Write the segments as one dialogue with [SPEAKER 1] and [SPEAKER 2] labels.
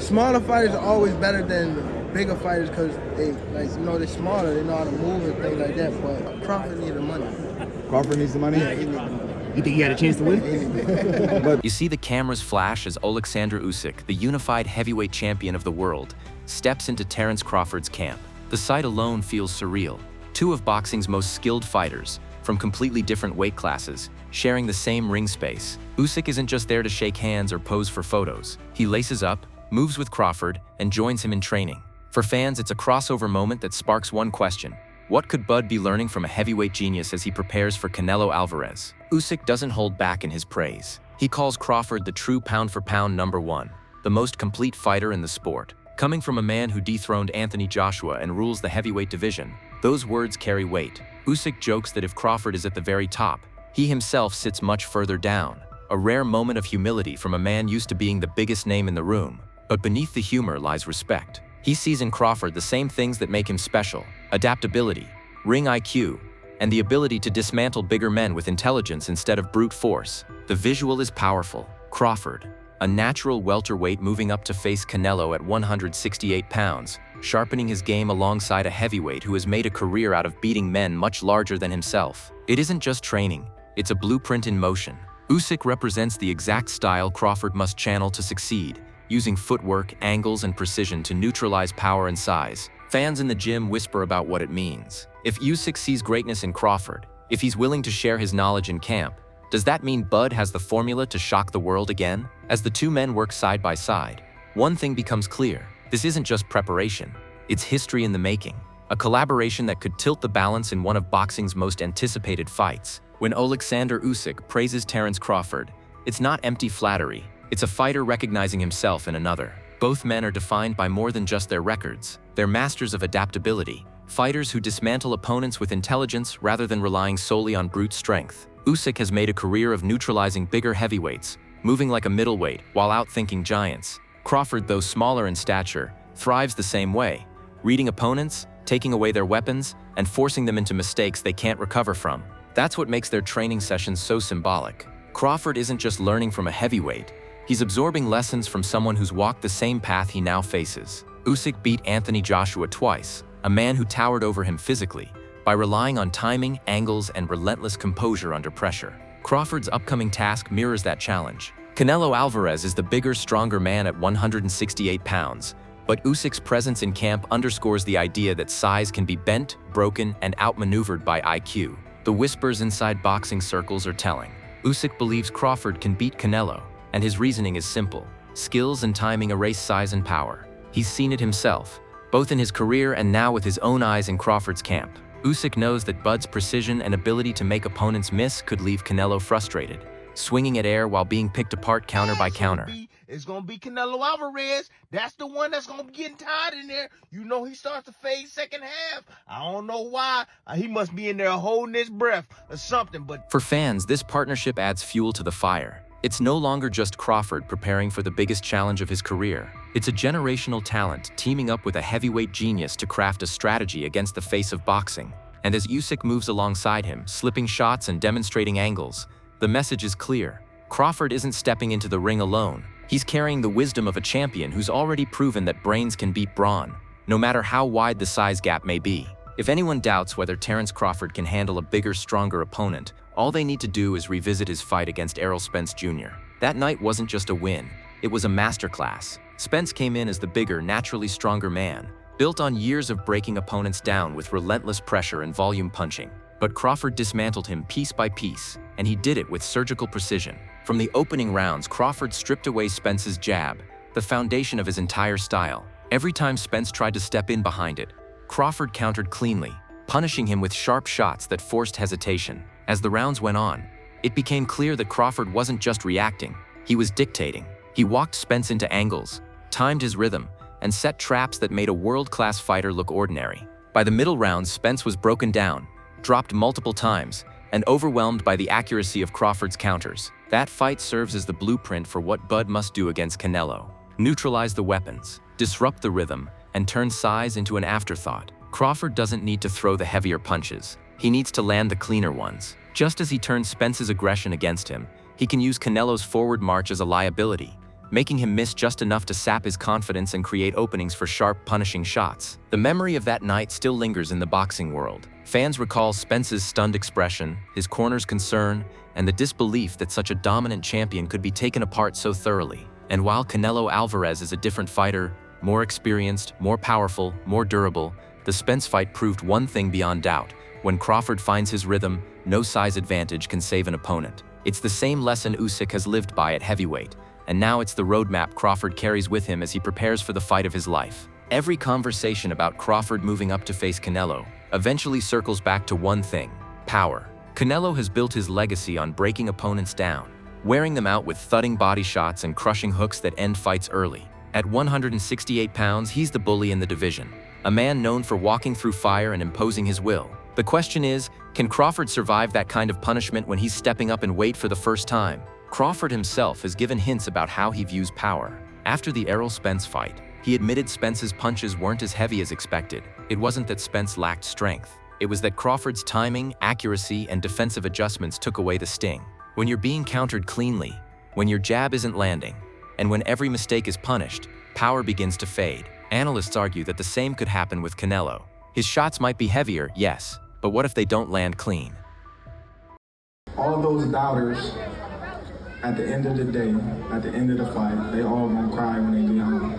[SPEAKER 1] smaller fighters are always better than bigger fighters because they, like, you know, they're smaller, they know how to move and things like that. But Crawford needs the money.
[SPEAKER 2] Crawford needs the money?
[SPEAKER 1] Yeah, he needs the money.
[SPEAKER 3] You think he had a chance to win?
[SPEAKER 2] But
[SPEAKER 4] You see the cameras flash as Oleksandr Usyk, the unified heavyweight champion of the world, steps into Terence Crawford's camp. The sight alone feels surreal. Two of boxing's most skilled fighters, from completely different weight classes, sharing the same ring space. Usyk isn't just there to shake hands or pose for photos. He laces up, moves with Crawford, and joins him in training. For fans, it's a crossover moment that sparks one question. What could Bud be learning from a heavyweight genius as he prepares for Canelo Alvarez? Usyk doesn't hold back in his praise. He calls Crawford the true pound-for-pound #1, the most complete fighter in the sport. Coming from a man who dethroned Anthony Joshua and rules the heavyweight division, those words carry weight. Usyk jokes that if Crawford is at the very top, he himself sits much further down. A rare moment of humility from a man used to being the biggest name in the room. But beneath the humor lies respect. He sees in Crawford the same things that make him special: adaptability, ring IQ, and the ability to dismantle bigger men with intelligence instead of brute force. The visual is powerful. Crawford, a natural welterweight moving up to face Canelo at 168 pounds, sharpening his game alongside a heavyweight who has made a career out of beating men much larger than himself. It isn't just training, it's a blueprint in motion. Usyk represents the exact style Crawford must channel to succeed, using footwork, angles, and precision to neutralize power and size. Fans in the gym whisper about what it means. If Usyk sees greatness in Crawford, if he's willing to share his knowledge in camp, does that mean Bud has the formula to shock the world again? As the two men work side by side, one thing becomes clear. This isn't just preparation, it's history in the making. A collaboration that could tilt the balance in one of boxing's most anticipated fights. When Oleksandr Usyk praises Terence Crawford, it's not empty flattery. It's a fighter recognizing himself in another. Both men are defined by more than just their records. They're masters of adaptability, fighters who dismantle opponents with intelligence rather than relying solely on brute strength. Usyk has made a career of neutralizing bigger heavyweights, moving like a middleweight while outthinking giants. Crawford, though smaller in stature, thrives the same way, reading opponents, taking away their weapons, and forcing them into mistakes they can't recover from. That's what makes their training sessions so symbolic. Crawford isn't just learning from a heavyweight, he's absorbing lessons from someone who's walked the same path he now faces. Usyk beat Anthony Joshua twice, a man who towered over him physically, by relying on timing, angles, and relentless composure under pressure. Crawford's upcoming task mirrors that challenge. Canelo Alvarez is the bigger, stronger man at 168 pounds, but Usyk's presence in camp underscores the idea that size can be bent, broken, and outmaneuvered by IQ. The whispers inside boxing circles are telling. Usyk believes Crawford can beat Canelo, and his reasoning is simple. Skills and timing erase size and power. He's seen it himself, both in his career and now with his own eyes in Crawford's camp. Usyk knows that Bud's precision and ability to make opponents miss could leave Canelo frustrated, swinging at air while being picked apart counter by counter.
[SPEAKER 5] It's going to be Canelo Alvarez. That's the one that's going to be getting tired in there. You know he starts to fade second half. I don't know why. He must be in there holding his breath or something. But
[SPEAKER 4] for fans, this partnership adds fuel to the fire. It's no longer just Crawford preparing for the biggest challenge of his career. It's a generational talent teaming up with a heavyweight genius to craft a strategy against the face of boxing. And as Usyk moves alongside him, slipping shots and demonstrating angles, the message is clear. Crawford isn't stepping into the ring alone. He's carrying the wisdom of a champion who's already proven that brains can beat brawn, no matter how wide the size gap may be. If anyone doubts whether Terence Crawford can handle a bigger, stronger opponent, all they need to do is revisit his fight against Errol Spence Jr. That night wasn't just a win, it was a masterclass. Spence came in as the bigger, naturally stronger man, built on years of breaking opponents down with relentless pressure and volume punching. But Crawford dismantled him piece by piece, and he did it with surgical precision. From the opening rounds, Crawford stripped away Spence's jab, the foundation of his entire style. Every time Spence tried to step in behind it, Crawford countered cleanly, punishing him with sharp shots that forced hesitation. As the rounds went on, it became clear that Crawford wasn't just reacting, he was dictating. He walked Spence into angles, timed his rhythm, and set traps that made a world-class fighter look ordinary. By the middle rounds, Spence was broken down, dropped multiple times, and overwhelmed by the accuracy of Crawford's counters. That fight serves as the blueprint for what Bud must do against Canelo. Neutralize the weapons, disrupt the rhythm, and turn size into an afterthought. Crawford doesn't need to throw the heavier punches. He needs to land the cleaner ones. Just as he turned Spence's aggression against him, he can use Canelo's forward march as a liability, making him miss just enough to sap his confidence and create openings for sharp, punishing shots. The memory of that night still lingers in the boxing world. Fans recall Spence's stunned expression, his corner's concern, and the disbelief that such a dominant champion could be taken apart so thoroughly. And while Canelo Alvarez is a different fighter, more experienced, more powerful, more durable, the Spence fight proved one thing beyond doubt. When Crawford finds his rhythm, no size advantage can save an opponent. It's the same lesson Usyk has lived by at heavyweight, and now it's the roadmap Crawford carries with him as he prepares for the fight of his life. Every conversation about Crawford moving up to face Canelo eventually circles back to one thing: power. Canelo has built his legacy on breaking opponents down, wearing them out with thudding body shots and crushing hooks that end fights early. At 168 pounds, he's the bully in the division, a man known for walking through fire and imposing his will. The question is, can Crawford survive that kind of punishment when he's stepping up in weight for the first time? Crawford himself has given hints about how he views power. After the Errol Spence fight, he admitted Spence's punches weren't as heavy as expected. It wasn't that Spence lacked strength. It was that Crawford's timing, accuracy, and defensive adjustments took away the sting. When you're being countered cleanly, when your jab isn't landing, and when every mistake is punished, power begins to fade. Analysts argue that the same could happen with Canelo. His shots might be heavier, yes, but what if they don't land clean?
[SPEAKER 2] All those doubters, at the end of the day, at the end of the fight, they all gonna cry when they get home.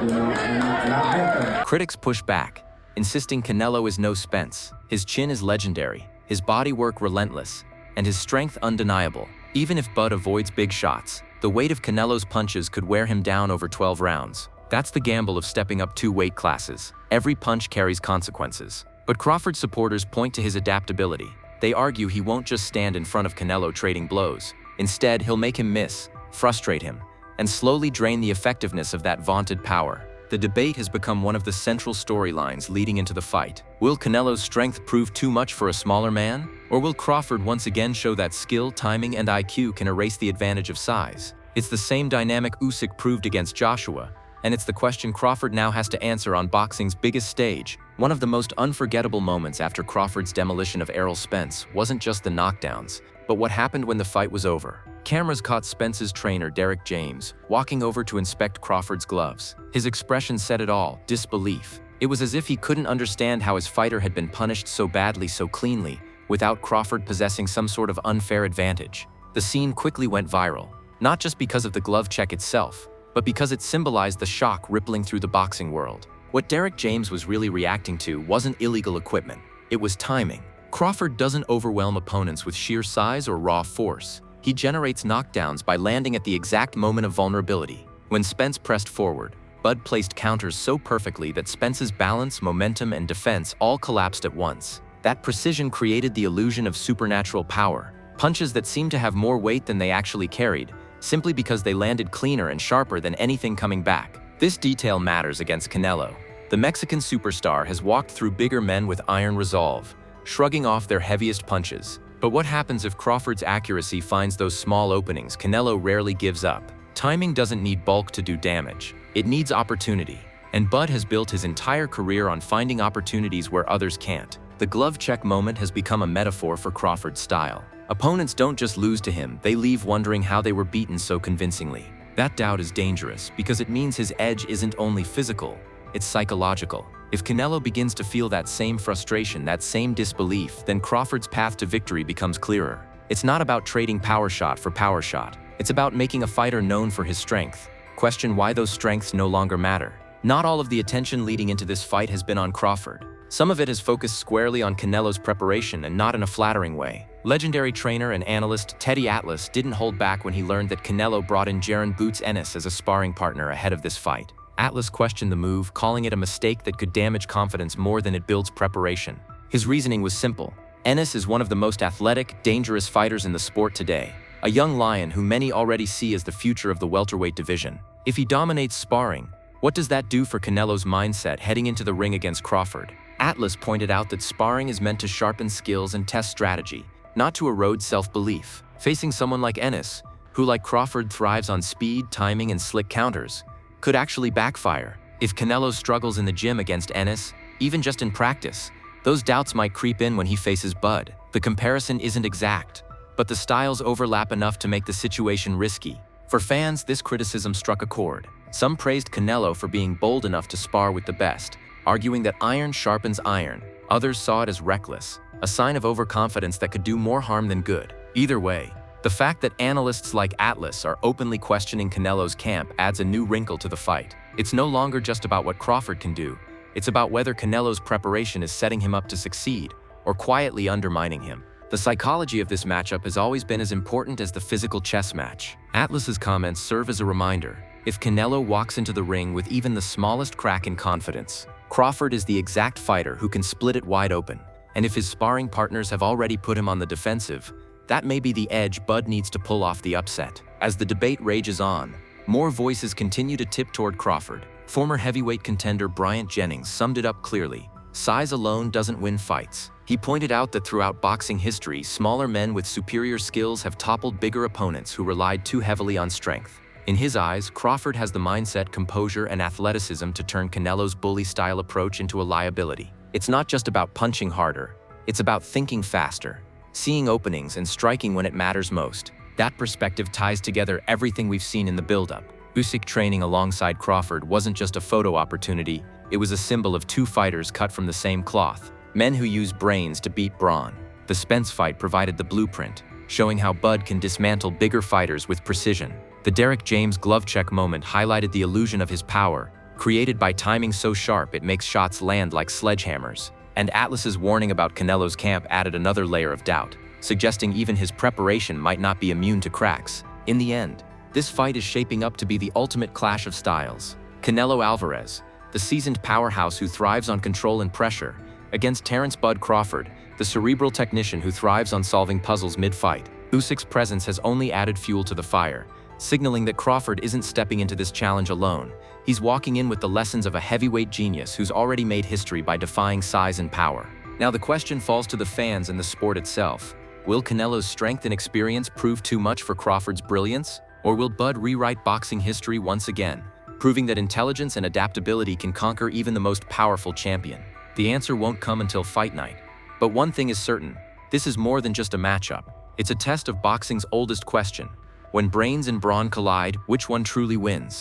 [SPEAKER 2] You know, and I get that.
[SPEAKER 4] Critics push back, insisting Canelo is no Spence. His chin is legendary, his body work relentless, and his strength undeniable. Even if Bud avoids big shots, the weight of Canelo's punches could wear him down over 12 rounds. That's the gamble of stepping up 2 weight classes. Every punch carries consequences. But Crawford supporters point to his adaptability. They argue he won't just stand in front of Canelo trading blows. Instead, he'll make him miss, frustrate him, and slowly drain the effectiveness of that vaunted power. The debate has become one of the central storylines leading into the fight. Will Canelo's strength prove too much for a smaller man? Or will Crawford once again show that skill, timing, and IQ can erase the advantage of size? It's the same dynamic Usyk proved against Joshua, and it's the question Crawford now has to answer on boxing's biggest stage. One of the most unforgettable moments after Crawford's demolition of Errol Spence wasn't just the knockdowns, but what happened when the fight was over. Cameras caught Spence's trainer, Derek James, walking over to inspect Crawford's gloves. His expression said it all: disbelief. It was as if he couldn't understand how his fighter had been punished so badly, so cleanly, without Crawford possessing some sort of unfair advantage. The scene quickly went viral, not just because of the glove check itself, but because it symbolized the shock rippling through the boxing world. What Derek James was really reacting to wasn't illegal equipment, it was timing. Crawford doesn't overwhelm opponents with sheer size or raw force. He generates knockdowns by landing at the exact moment of vulnerability. When Spence pressed forward, Bud placed counters so perfectly that Spence's balance, momentum, and defense all collapsed at once. That precision created the illusion of supernatural power, punches that seemed to have more weight than they actually carried, simply because they landed cleaner and sharper than anything coming back. This detail matters against Canelo. The Mexican superstar has walked through bigger men with iron resolve, shrugging off their heaviest punches. But what happens if Crawford's accuracy finds those small openings? Canelo rarely gives up. Timing doesn't need bulk to do damage. It needs opportunity. And Bud has built his entire career on finding opportunities where others can't. The glove check moment has become a metaphor for Crawford's style. Opponents don't just lose to him, they leave wondering how they were beaten so convincingly. That doubt is dangerous because it means his edge isn't only physical, it's psychological. If Canelo begins to feel that same frustration, that same disbelief, then Crawford's path to victory becomes clearer. It's not about trading power shot for power shot. It's about making a fighter known for his strength. Question why those strengths no longer matter. Not all of the attention leading into this fight has been on Crawford. Some of it has focused squarely on Canelo's preparation, and not in a flattering way. Legendary trainer and analyst Teddy Atlas didn't hold back when he learned that Canelo brought in Jaron "Boots" Ennis as a sparring partner ahead of this fight. Atlas questioned the move, calling it a mistake that could damage confidence more than it builds preparation. His reasoning was simple. Ennis is one of the most athletic, dangerous fighters in the sport today, a young lion who many already see as the future of the welterweight division. If he dominates sparring, what does that do for Canelo's mindset heading into the ring against Crawford? Atlas pointed out that sparring is meant to sharpen skills and test strategy, not to erode self-belief. Facing someone like Ennis, who like Crawford thrives on speed, timing, and slick counters, could actually backfire. If Canelo struggles in the gym against Ennis, even just in practice, those doubts might creep in when he faces Bud. The comparison isn't exact, but the styles overlap enough to make the situation risky. For fans, this criticism struck a chord. Some praised Canelo for being bold enough to spar with the best, arguing that iron sharpens iron. Others saw it as reckless, a sign of overconfidence that could do more harm than good. Either way, the fact that analysts like Atlas are openly questioning Canelo's camp adds a new wrinkle to the fight. It's no longer just about what Crawford can do, it's about whether Canelo's preparation is setting him up to succeed or quietly undermining him. The psychology of this matchup has always been as important as the physical chess match. Atlas's comments serve as a reminder. If Canelo walks into the ring with even the smallest crack in confidence, Crawford is the exact fighter who can split it wide open. And if his sparring partners have already put him on the defensive, that may be the edge Bud needs to pull off the upset. As the debate rages on, more voices continue to tip toward Crawford. Former heavyweight contender Bryant Jennings summed it up clearly. Size alone doesn't win fights. He pointed out that throughout boxing history, smaller men with superior skills have toppled bigger opponents who relied too heavily on strength. In his eyes, Crawford has the mindset, composure, and athleticism to turn Canelo's bully-style approach into a liability. It's not just about punching harder, it's about thinking faster, seeing openings and striking when it matters most. That perspective ties together everything we've seen in the build-up. Usyk training alongside Crawford wasn't just a photo opportunity, it was a symbol of two fighters cut from the same cloth, men who use brains to beat brawn. The Spence fight provided the blueprint, showing how Bud can dismantle bigger fighters with precision. The Derek James glove check moment highlighted the illusion of his power, created by timing so sharp it makes shots land like sledgehammers. And Atlas's warning about Canelo's camp added another layer of doubt, suggesting even his preparation might not be immune to cracks. In the end, this fight is shaping up to be the ultimate clash of styles. Canelo Alvarez, the seasoned powerhouse who thrives on control and pressure, against Terence "Bud" Crawford, the cerebral technician who thrives on solving puzzles mid-fight. Usyk's presence has only added fuel to the fire, signaling that Crawford isn't stepping into this challenge alone. He's walking in with the lessons of a heavyweight genius who's already made history by defying size and power. Now the question falls to the fans and the sport itself. Will Canelo's strength and experience prove too much for Crawford's brilliance? Or will Bud rewrite boxing history once again, proving that intelligence and adaptability can conquer even the most powerful champion? The answer won't come until fight night. But one thing is certain, this is more than just a matchup. It's a test of boxing's oldest question. When brains and brawn collide, which one truly wins?